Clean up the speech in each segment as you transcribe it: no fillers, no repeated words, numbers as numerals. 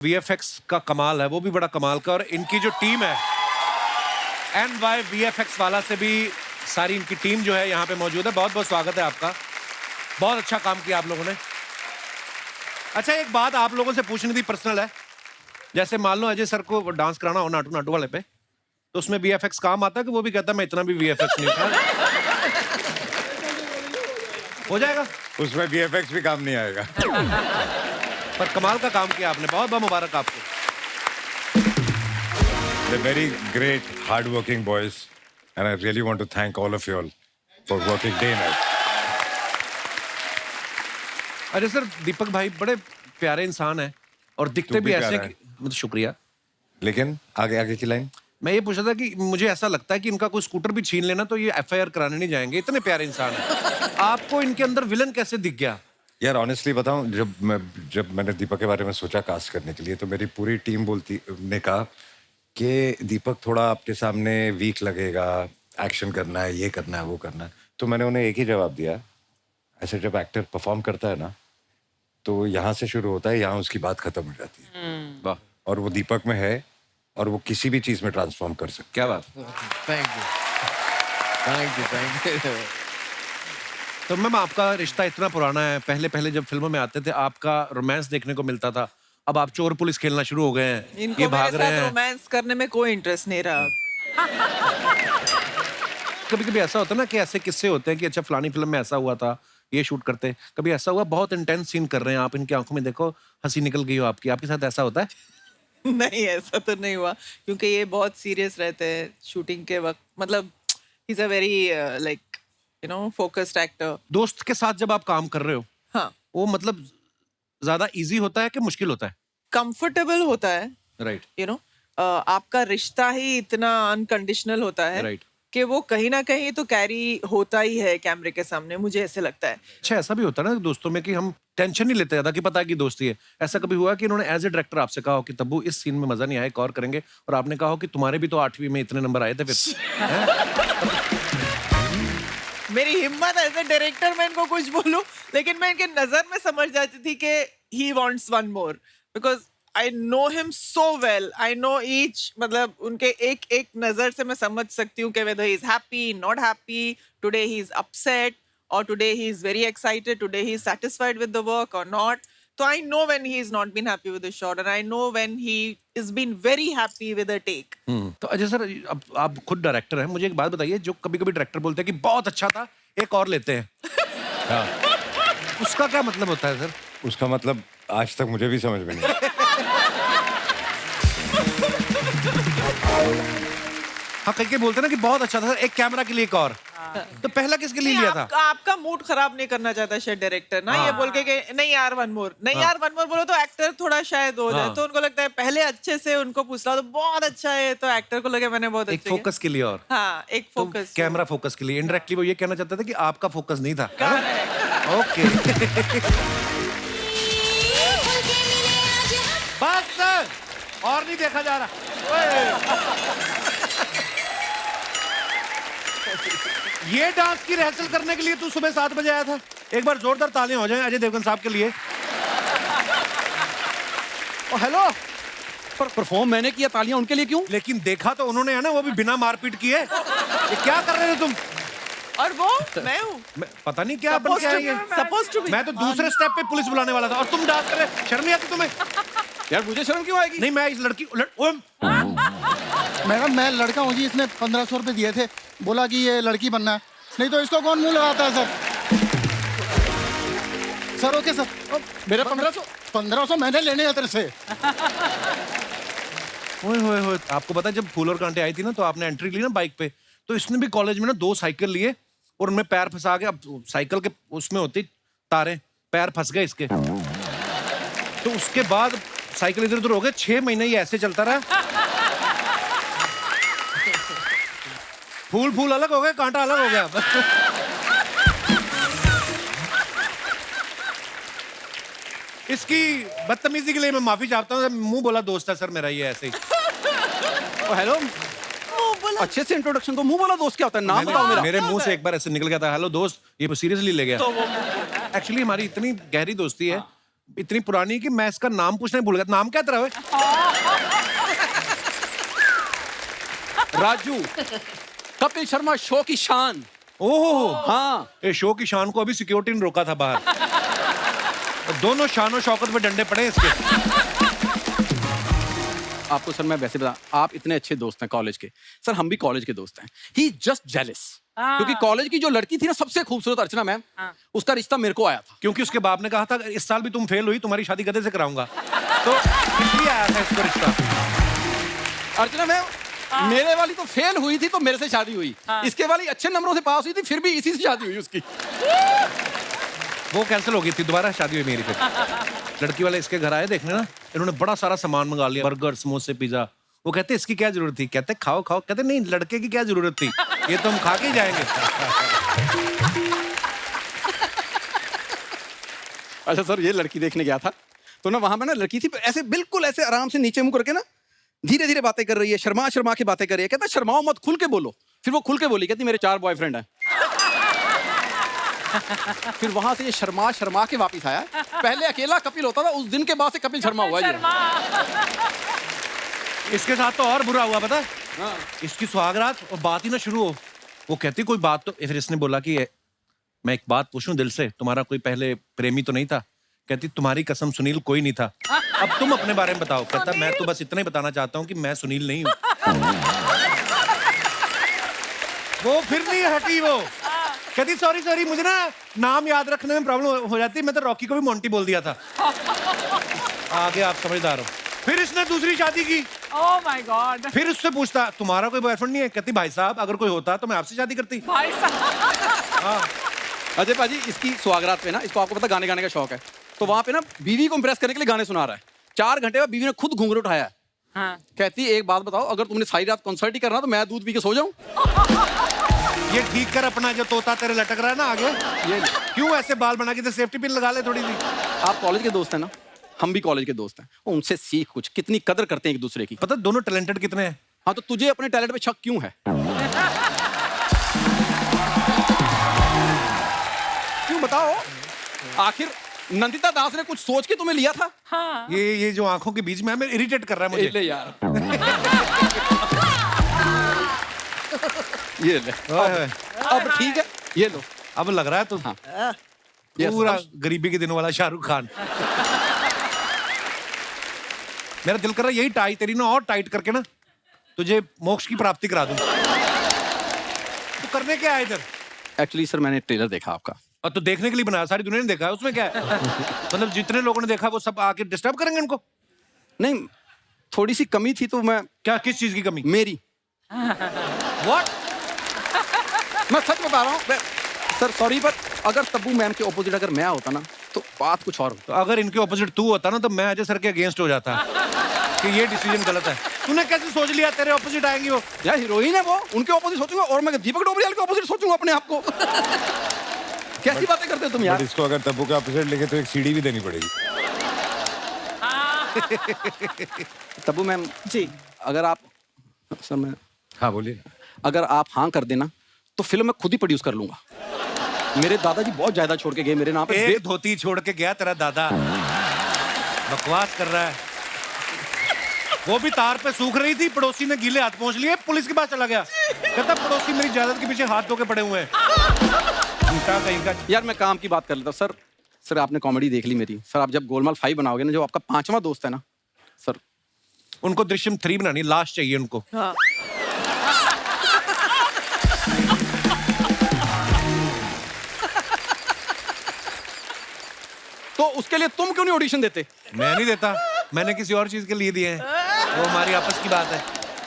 VFX का कमाल है, वो भी बड़ा कमाल का। और इनकी जो टीम है NY वीएफएक्स वाला से भी सारी इनकी टीम जो है यहाँ पे मौजूद है। बहुत बहुत स्वागत है आपका, बहुत अच्छा काम किया आप लोगों ने। अच्छा, एक बात आप लोगों से पूछनी थी, पर्सनल है। जैसे मान लो अजय सर को डांस कराना हो नाटू नाटू वाले पे, तो उसमें वीएफएक्स काम आता है कि वो भी कहता है मैं इतना भी वीएफएक्स नहीं था? हो जाएगा, उसमें वीएफएक्स भी काम नहीं आएगा। पर कमाल का काम किया आपने, बहुत बहुत मुबारक आपको। They're very great, hard-working boys, and I really want to thank all of you all for working day and night. अरे सर, दीपक भाई बड़े प्यारे इंसान हैं और दिखते तू भी भी ऐसे प्यारा कि मतलब शुक्रिया। लेकिन आगे आगे की लाइन मैं ये पूछ रहा था कि मुझे ऐसा लगता है कि इनका कोई स्कूटर भी छीन लेना तो ये एफआईआर कराने नहीं जाएंगे, इतने प्यारे इंसान हैं। आपको इनके अंदर विलन कैसे दिख गया? यार ऑनेस्टली बताऊं, जब मैंने दीपक के बारे में सोचा कास्ट करने के लिए, तो मेरी पूरी टीम ने कहा कि दीपक थोड़ा आपके सामने वीक लगेगा, एक्शन करना है, ये करना है, वो करना है। तो मैंने उन्हें एक ही जवाब दिया, ऐसे जब एक्टर परफॉर्म करता है ना, तो यहाँ से शुरू होता है, यहाँ उसकी बात खत्म हो जाती है। वाह, और वो दीपक में है और वो किसी भी चीज में ट्रांसफॉर्म कर सकता क्या बात। Thank you, thank you, thank you. तो मैम, आपका रिश्ता इतना पुराना है, पहले पहले जब फिल्मों में आते थे आपका रोमांस देखने को मिलता था, अब आप चोर पुलिस खेलना शुरू हो गए हैं, इनको ये भाग मेरे रहे साथ हैं। रोमांस करने में कोई इंटरेस्ट नहीं रहा। कभी कभी ऐसा होता है ना कि ऐसे किस्से होते हैं कि अच्छा फलानी फिल्म में ऐसा हुआ था, ये शूट करते, कभी ऐसा हुआ बहुत इंटेंस सीन कर रहे हैं आप, इनकी आंखों में देखो हंसी निकल गई हो आपकी, आपके साथ ऐसा होता है? नहीं, ऐसा तो नहीं हुआ, क्योंकि ये बहुत सीरियस रहते हैं शूटिंग के वक्त। मतलब he is a very like focused actor. दोस्त के साथ जब आप काम कर रहे हो, हाँ, वो मतलब ज्यादा इजी होता है कि मुश्किल होता है? कंफर्टेबल होता है। राइट। आपका रिश्ता ही इतना अनकंडीशनल होता है राइट। कि वो कहीं ना कहीं तो कैरी होता ही है कैमरे के सामने, मुझे ऐसे लगता है। अच्छा, ऐसा भी होता है ना दोस्तों में कि हम टेंशन नहीं लेते ज्यादा कि पता है कि दोस्ती है। ऐसा कभी हुआ कि इन्होंने एज ए डायरेक्टर आपसे कहा हो कि तब्बू इस सीन में मजा नहीं आया, एक और करेंगे, और आपने कहा हो कि तुम्हारे भी तो 8वीं में इतने नंबर आए थे फिर? मेरी हिम्मत ऐसे डायरेक्टर मैं इनको कुछ बोलूं, लेकिन मैं इनके नजर में समझ जाती थी कि he wants one more, because I know him so well. I know each, मतलब उनके एक एक नजर से मैं समझ सकती हूँ कि whether he is happy, not happy, today he is upset, और today he is very excited, today he is satisfied with the work और not. So I know when he is not been happy with the shot, and I know when he is been very happy with a take. तो Ajay sir, अब आप खुद director हैं, मुझे एक बात बताइए, जो कभी कभी डायरेक्टर बोलते हैं कि बहुत अच्छा था, एक और लेते हैं, उसका क्या मतलब होता है सर? उसका मतलब आज तक मुझे भी समझ में नहीं आया। हाँ, कहीं बोलते हैं ना कि बहुत अच्छा था सर, एक कैमरा के लिए एक और। तो पहला किसके लिए लिया था? आपका मूड खराब नहीं करना चाहता शायद डायरेक्टर ना, ये बोल के कि नहीं यार वन मोर, नहीं यार वन मोर बोलो तो एक्टर थोड़ा शायद हो जाए, तो उनको लगता है पहले अच्छे से उनको पूछता तो बहुत अच्छा है, तो एक्टर को लगे मैंने बहुत एक अच्छा फोकस के लिए और। हाँ, एक तो फोकस, कैमरा फोकस के लिए इनडायरेक्टली वो ये कहना चाहते थे कि आपका फोकस नहीं था। ओके। बस सर, और नहीं देखा जा रहा। ये डांस की रिहर्सल करने के लिए तू सुबह 7 बजे आया था? एक बार जोरदार तालियां हो जाएं अजय देवगन साहब के लिए। ओ हेलो, पर परफॉर्म मैंने किया, तालियां उनके लिए क्यों? लेकिन देखा तो उन्होंने है ना, वो भी बिना मारपीट किए। ये क्या कर रहे थे तुम? और वो मैं हूँ, पता नहीं क्या बन के आए ये। supposed to be। मैं तो दूसरे स्टेप पे पुलिस बुलाने वाला था और तुम डांस कर रहे। शर्म नहीं आती तुम्हें? यार मुझे शर्म क्यों आएगी? नहीं, मैं इस लड़की मैडम, मैं लड़का हूँ जी, इसने 1500 रुपये दिए थे, बोला कि ये लड़की बनना है, नहीं तो इसको कौन मुंह लगाता है सर? सर ओके सर, मेरा 1500 मैंने लेने हैं तेरे से। ओए, आपको पता है जब फूल और कांटे आई थी ना, तो आपने एंट्री ली ना बाइक पे, तो इसने भी कॉलेज में ना 2 साइकिल लिए और उनमें पैर फंसा के, अब साइकिल के उसमें होती तारें, पैर फंस गए इसके, तो उसके बाद साइकिल इधर उधर हो गए। 6 महीने ये ऐसे चलता रहा। फूल अलग हो गए, कांटा अलग हो गया। इसकी बदतमीजी के लिए मैं माफी चाहता हूँ, मुंह बोला दोस्त है सर मेरा ये ऐसे ही। ओ हेलो, अच्छे से इंट्रोडक्शन तो, मुंह बोला दोस्त क्या होता है? नाम बताओ मेरा। मेरे मुंह से एक बार ऐसे निकल गया था, हेलो दोस्त, ये सीरियसली ले गया। एक्चुअली हमारी इतनी गहरी दोस्ती है, इतनी पुरानी कि मैं इसका नाम पूछना ही भूल गया। नाम क्या तेरा? ओए? राजू, कपिल शर्मा शो की शान। ओह हाँ, ये शो की शान को अभी सिक्योरिटी ने रोका था बाहर। और दोनों शान शौकत में डंडे पड़े इसके। आपको सर मैं वैसे बता, आप इतने अच्छे दोस्त हैं कॉलेज के। सर हम भी कॉलेज के दोस्त हैं। ही जस्ट जेलस, क्योंकि कॉलेज की जो लड़की थी ना सबसे खूबसूरत, अर्चना मैम, उसका रिश्ता मेरे को आया था। क्योंकि उसके बाप ने कहा था इस साल भी तुम फेल हुई, तुम्हारी शादी गधे से कराऊंगा, तो इसलिए आया था इसका रिश्ता। अर्चना मैम, मेरे वाली तो फेल हुई थी तो मेरे से शादी हुई। इसके वाली अच्छे नंबरों से पास हुई थी, फिर भी इसी से शादी हुई उसकी। वो कैंसिल हो गई थी, दोबारा शादी हुई मेरी फिर। लड़की वाले इसके घर आए देखने ना, इन्होंने बड़ा सारा सामान मंगा लिया, बर्गर, समोसे, पिज्जा। वो कहते इसकी क्या जरूरत थी? कहते खाओ खाओ। कहते नहीं, लड़के की क्या जरूरत थी, ये तो हम खा के ही जाएंगे। अच्छा सर, ये लड़की देखने गया था तो ना वहां पे ना लड़की थी, ऐसे बिल्कुल ऐसे आराम से नीचे मुंह करके ना धीरे धीरे बातें कर रही है, शर्मा शर्मा के बातें कर रही है। कहता शर्माओ मत, खुल के बोलो। फिर वो खुल के बोली, कहती मेरे 4 बॉयफ्रेंड हैं। फिर वहां से ये शर्मा शर्मा के वापस आया। पहले अकेला कपिल होता था, उस दिन के बाद से कपिल शर्मा हुआ ये। इसके साथ तो और बुरा हुआ पता है? इसकी सुहागरात और बात ही ना शुरू हो, वो कहती कोई बात तो। फिर इसने बोला कि मैं एक बात पूछूं दिल से, तुम्हारा कोई पहले प्रेमी तो नहीं था? कहती तुम्हारी कसम सुनील कोई नहीं था, अब तुम अपने बारे में बताओ। कहता मैं तो बस इतना ही बताना चाहता हूँ कि मैं सुनील नहीं हूँ। वो फिर नहीं हटी। वो कहती सॉरी सॉरी, मुझे ना नाम याद रखने में प्रॉब्लम हो जाती है, मैं तो रॉकी को भी मोंटी बोल दिया था। आगे आप समझदार हो। फिर इसने दूसरी शादी की। Oh my God. फिर उससे पूछता तुम्हारा कोई बॉयफ्रेंड नहीं है? कहती भाई साहब अगर कोई होता तो मैं आपसे शादी करती। भाई साहब। हाँ। अजय पाजी, इसकी सुहागरात पे ना, इसको आपको पता गाने गाने का शौक है, तो वहां पे ना बीवी को इम्प्रेस करने के लिए गाने सुना रहा है। 4 घंटे बाद बीवी ने खुद घूंघट उठाया है। हाँ। कहती एक बात बताओ, अगर तुमने सारी रात कॉन्सर्ट ही करना तो मैं दूध पी के सो जाऊं? ये ठीक कर अपना जो तोता तेरे लटक रहा है ना आगे। ये क्यों ऐसे बाल बना के सेफ्टी पिन लगा ले थोड़ी सी। आप कॉलेज के दोस्त हैं ना, हम भी कॉलेज के दोस्त हैं। उनसे सीख कुछ, कितनी कदर करते हैं एक दूसरे की। पता दोनों टैलेंटेड कितने हैं। हाँ, तो तुझे अपने टैलेंट पे शक क्यों है? क्यों बताओ? आखिर नंदिता दास ने कुछ सोच के तुम्हें लिया था? हाँ। ये जो आंखों के बीच में है, इरिटेट कर रहा है मुझे। ले यार। ये ले। अब ठीक है, ये लो। अब लग रहा है तुम हाँ। पूरा गरीबी के दिनों वाला शाहरुख खान। मेरा दिल कर रहा है यही टाई तेरी ना और टाइट करके ना तुझे मोक्ष की प्राप्ति करा दूं। तू करने क्या है इधर? एक्चुअली सर, मैंने ट्रेलर देखा आपका। और तो देखने के लिए बनाया, सारी दुनिया ने देखा है, उसमें क्या है? मतलब जितने लोगों ने देखा वो सब आके डिस्टर्ब करेंगे इनको? नहीं, थोड़ी सी कमी थी तो मैं। क्या, किस चीज की कमी? मेरी। व्हाट? मैं सच बता रहा हूँ सर, सॉरी, पर अगर तब्बू मैम के ऑपोजिट अगर मैं होता ना तो बात कुछ और होती। तो अगर इनके ऑपोजिट तू होता ना तो मैं अजय सर के अगेंस्ट हो जाता कि ये डिसीजन गलत है। तूने कैसे सोच लिया तेरे ऑपोजिट आएंगी वो? यार हीरोइन है वो, उनके ऑपोजिट सोचूंगा और मैं दीपक डोबरियाल के ऑपोजिट सोचूंगा अपने आप को। कैसी बातें करते हो तुम यार? इसको अगर तब्बू के ऑपोजिट लेके तो एक सीढ़ी भी देनी पड़ेगी। तब्बू मैम जी। अगर आप, सर मैं, हाँ बोलिए। अगर आप हाँ कर देना तो फिल्म मैं खुद ही प्रोड्यूस कर लूंगा। मेरे दादाजी बहुत ज्यादा छोड़ के गए मेरे नाम पे। एक धोती छोड़ के गया तेरा दादा, बकवास कर रहा है। वो भी तार पे सूख रही थी, पड़ोसी ने गीले हाथ पहुंच लिए, पुलिस के पास चला गया। कहता पड़ोसी मेरी जायदाद के पीछे हाथ धो के पड़े हुए हैं। यार मैं काम की बात कर लेता हूँ सर। सर आपने कॉमेडी देख ली मेरी। सर आप जब गोलमाल 5 बनाओगे ना, जो आपका 5वां दोस्त है ना सर, उनको दृश्यम 3 बनानी, लास्ट चाहिए उनको। हाँ। तो उसके लिए तुम क्यों नहीं ऑडिशन देते? मैं नहीं देता, मैंने किसी और चीज के लिए दिए हैं, वो हमारी आपस की बात है।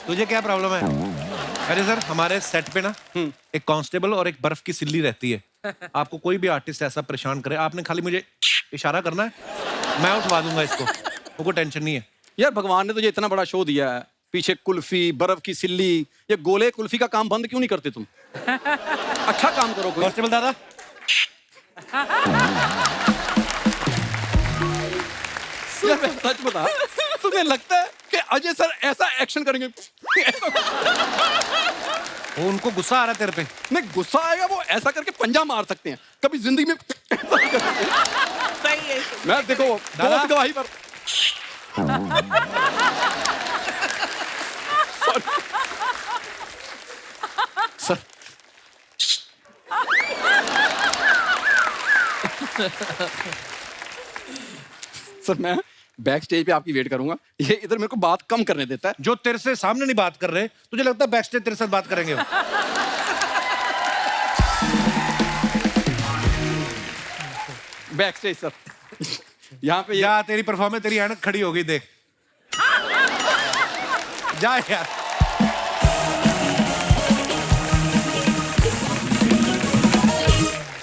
तुझे क्या प्रॉब्लम है? अरे सर, हमारे सेट पे ना एक कांस्टेबल और एक बर्फ की सिल्ली रहती है। आपको कोई भी आर्टिस्ट ऐसा परेशान करे, आपने खाली मुझे इशारा करना है, मैं उठवा दूंगा इसको, वो टेंशन नहीं है। यार भगवान ने तुझे इतना बड़ा शो दिया है, पीछे कुल्फी, बर्फ की सिल्ली, ये गोले कुल्फी का काम बंद क्यों नहीं करते तुम? अच्छा काम करो कोई। कांस्टेबल दादा, यार मैं सच बता, तुम्हें लगता है कि अजय सर ऐसा एक्शन करेंगे? वो उनको गुस्सा आ रहा है तेरे पे। नहीं, गुस्सा आएगा, वो ऐसा करके पंजा मार सकते हैं। कभी जिंदगी में सही गवाही है। मैं देखो दादा? दोस्त गवाही पर सर सर मैं बैक स्टेज पे आपकी वेट करूंगा, ये इधर मेरे को बात कम करने देता है। जो तेरे से सामने नहीं बात कर रहे, तुझे लगता है बैक स्टेज तेरे साथ बात करेंगे वो? बैक स्टेज सर यहाँ पे ये या तेरी परफॉर्मेंस, तेरी ऐनक खड़ी हो गई, देख जा यार।